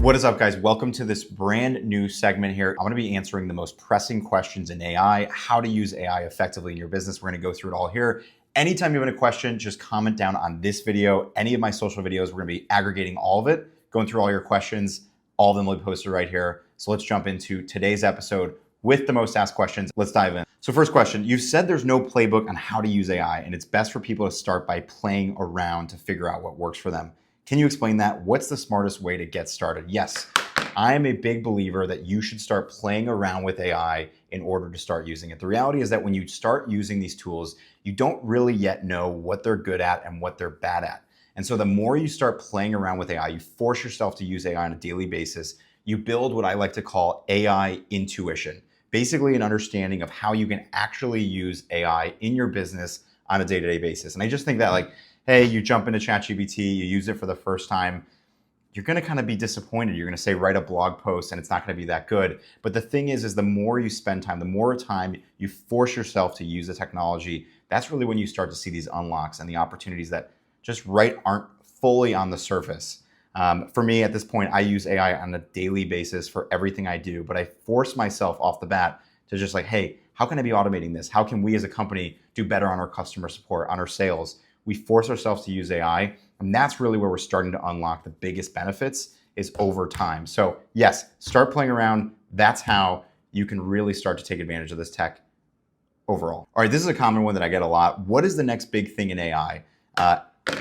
What is up, guys? Welcome to this brand new segment here. I'm going to be answering the most pressing questions in AI, how to use AI effectively in your business. We're going to go through it all here. Anytime you have a question, just comment down on this video, any of my social videos. We're going to be aggregating all of it, going through all your questions. All of them will be posted right here. So let's jump into today's episode with the most asked questions. Let's dive in. So first question, you've said there's no playbook on how to use AI, and it's best for people to start by playing around to figure out what works for them. Can you explain that? What's the smartest way to get started? Yes, I am a big believer that you should start playing around with AI in order to start using it. The reality is that when you start using these tools, you don't really yet know what they're good at and what they're bad at. And so the more you start playing around with AI, you force yourself to use AI on a daily basis, you build what I like to call AI intuition. Basically an understanding of how you can actually use AI in your business on a day-to-day basis. And I just think that hey, you jump into ChatGPT, you use it for the first time, you're gonna kind of be disappointed. You're gonna say, write a blog post and it's not gonna be that good. But the thing is the more you spend time, the more time you force yourself to use the technology, that's really when you start to see these unlocks and the opportunities that just aren't fully on the surface. For me at this point, I use AI on a daily basis for everything I do, but I force myself off the bat to just hey, how can I be automating this? How can we as a company do better on our customer support, on our sales? We force ourselves to use AI, and that's really where we're starting to unlock the biggest benefits is over time. So yes, start playing around. That's how you can really start to take advantage of this tech overall. All right, this is a common one that I get a lot. What is the next big thing in AI?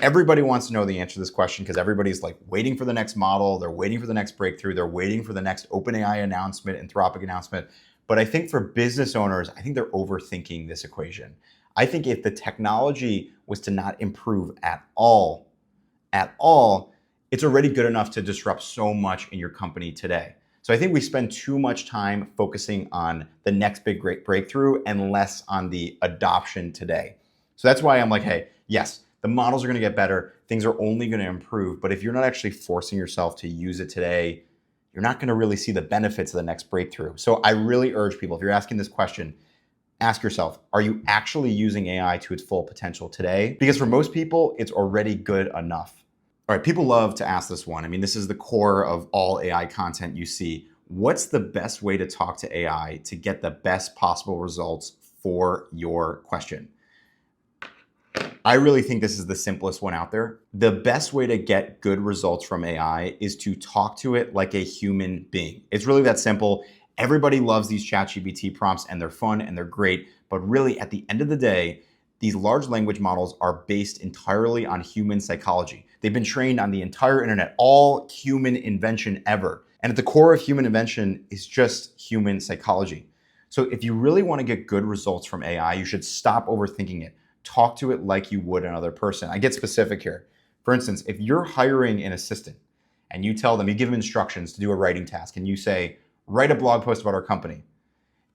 Everybody wants to know the answer to this question because everybody's waiting for the next model. They're waiting for the next breakthrough. They're waiting for the next OpenAI announcement, Anthropic announcement. But I think for business owners, I think they're overthinking this equation. I think if the technology was to not improve at all, it's already good enough to disrupt so much in your company today. So I think we spend too much time focusing on the next big great breakthrough and less on the adoption today. So that's why I'm hey, yes, the models are going to get better. Things are only going to improve. But if you're not actually forcing yourself to use it today, you're not going to really see the benefits of the next breakthrough. So I really urge people, if you're asking this question, ask yourself, are you actually using AI to its full potential today? Because for most people, it's already good enough. All right, people love to ask this one. I mean, this is the core of all AI content you see. What's the best way to talk to AI to get the best possible results for your question? I really think this is the simplest one out there. The best way to get good results from AI is to talk to it like a human being. It's really that simple. Everybody loves these ChatGPT prompts and they're fun and they're great. But really at the end of the day, these large language models are based entirely on human psychology. They've been trained on the entire internet, all human invention ever. And at the core of human invention is just human psychology. So if you really want to get good results from AI, you should stop overthinking it. Talk to it like you would another person. I get specific here. For instance, if you're hiring an assistant and you tell them, you give them instructions to do a writing task and you say, write a blog post about our company,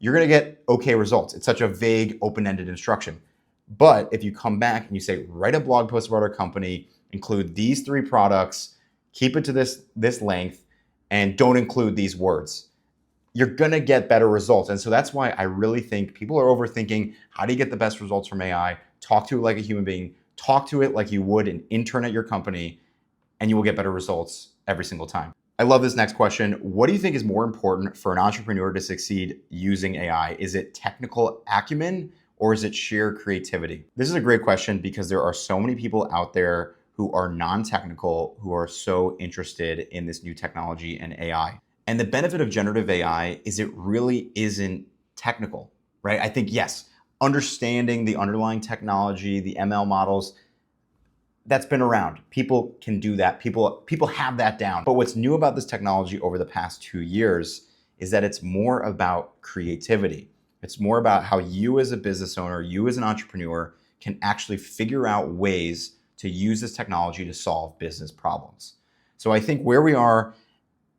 you're going to get okay results. It's such a vague, open-ended instruction. But if you come back and you say, write a blog post about our company, include these 3 products, keep it to this length, and don't include these words, you're going to get better results. And so that's why I really think people are overthinking, how do you get the best results from AI? Talk to it like a human being. Talk to it like you would an intern at your company, and you will get better results every single time. I love this next question. What do you think is more important for an entrepreneur to succeed using AI? Is it technical acumen or is it sheer creativity? This is a great question because there are so many people out there who are non-technical, who are so interested in this new technology and AI. And the benefit of generative AI is it really isn't technical, right? I think, yes, understanding the underlying technology, the ML models, that's been around. People can do that. People have that down. But what's new about this technology over the past 2 years is that it's more about creativity. It's more about how you as a business owner, you as an entrepreneur can actually figure out ways to use this technology to solve business problems. So I think where we are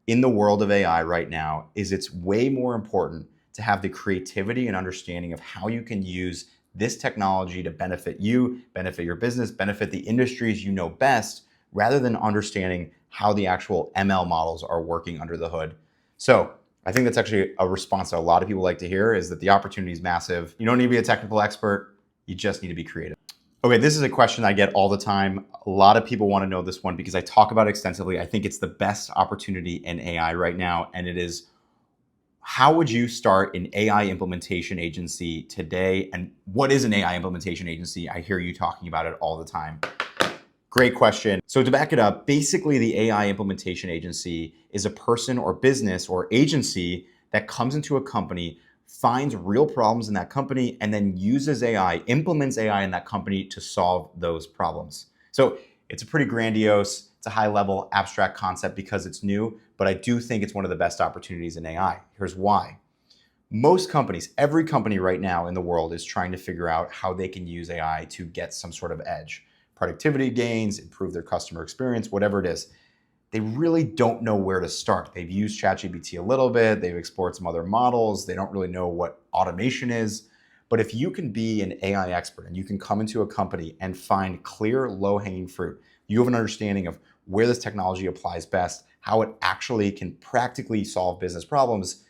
in the world of AI right now is it's way more important to have the creativity and understanding of how you can use this technology to benefit you, benefit your business, benefit the industries you know best, rather than understanding how the actual ML models are working under the hood. So I think that's actually a response that a lot of people like to hear, is that the opportunity is massive. You don't need to be a technical expert. You just need to be creative. Okay, this is a question I get all the time. A lot of people want to know this one because I talk about it extensively. I think it's the best opportunity in AI right now, and it is, how would you start an AI implementation agency today? And what is an AI implementation agency? I hear you talking about it all the time. Great question. So to back it up, basically the AI implementation agency is a person or business or agency that comes into a company, finds real problems in that company, and then uses AI, implements AI in that company to solve those problems. So it's a pretty grandiose, it's a high level abstract concept because it's new, but I do think it's one of the best opportunities in AI. Here's why. Most companies, every company right now in the world is trying to figure out how they can use AI to get some sort of edge. Productivity gains, improve their customer experience, whatever it is. They really don't know where to start. They've used ChatGPT a little bit, they've explored some other models, they don't really know what automation is. But if you can be an AI expert and you can come into a company and find clear, low-hanging fruit, you have an understanding of where this technology applies best, how it actually can practically solve business problems,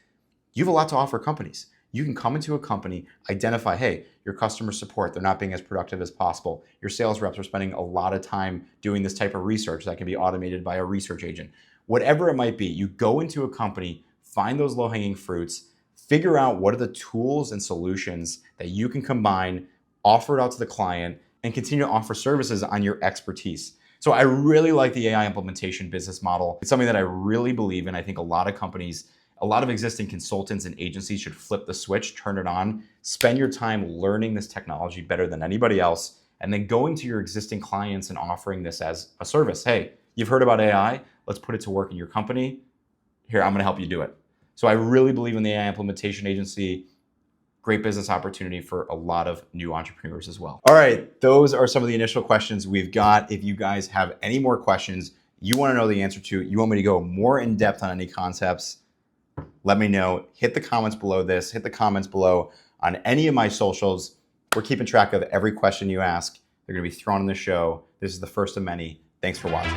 you have a lot to offer companies. You can come into a company, identify, hey, your customer support, they're not being as productive as possible. Your sales reps are spending a lot of time doing this type of research that can be automated by a research agent. Whatever it might be, you go into a company, find those low-hanging fruits, figure out what are the tools and solutions that you can combine, offer it out to the client, and continue to offer services on your expertise. So I really like the AI implementation business model. It's something that I really believe in. I think a lot of companies, a lot of existing consultants and agencies should flip the switch, turn it on, spend your time learning this technology better than anybody else, and then going to your existing clients and offering this as a service. Hey, you've heard about AI, let's put it to work in your company. Here, I'm gonna help you do it. So I really believe in the AI implementation agency. Great business opportunity for a lot of new entrepreneurs as well. All right, those are some of the initial questions we've got. If you guys have any more questions you wanna know the answer to, you want me to go more in depth on any concepts, let me know. Hit the comments below this. Hit the comments below on any of my socials. We're keeping track of every question you ask. They're going to be thrown in the show. This is the first of many. Thanks for watching.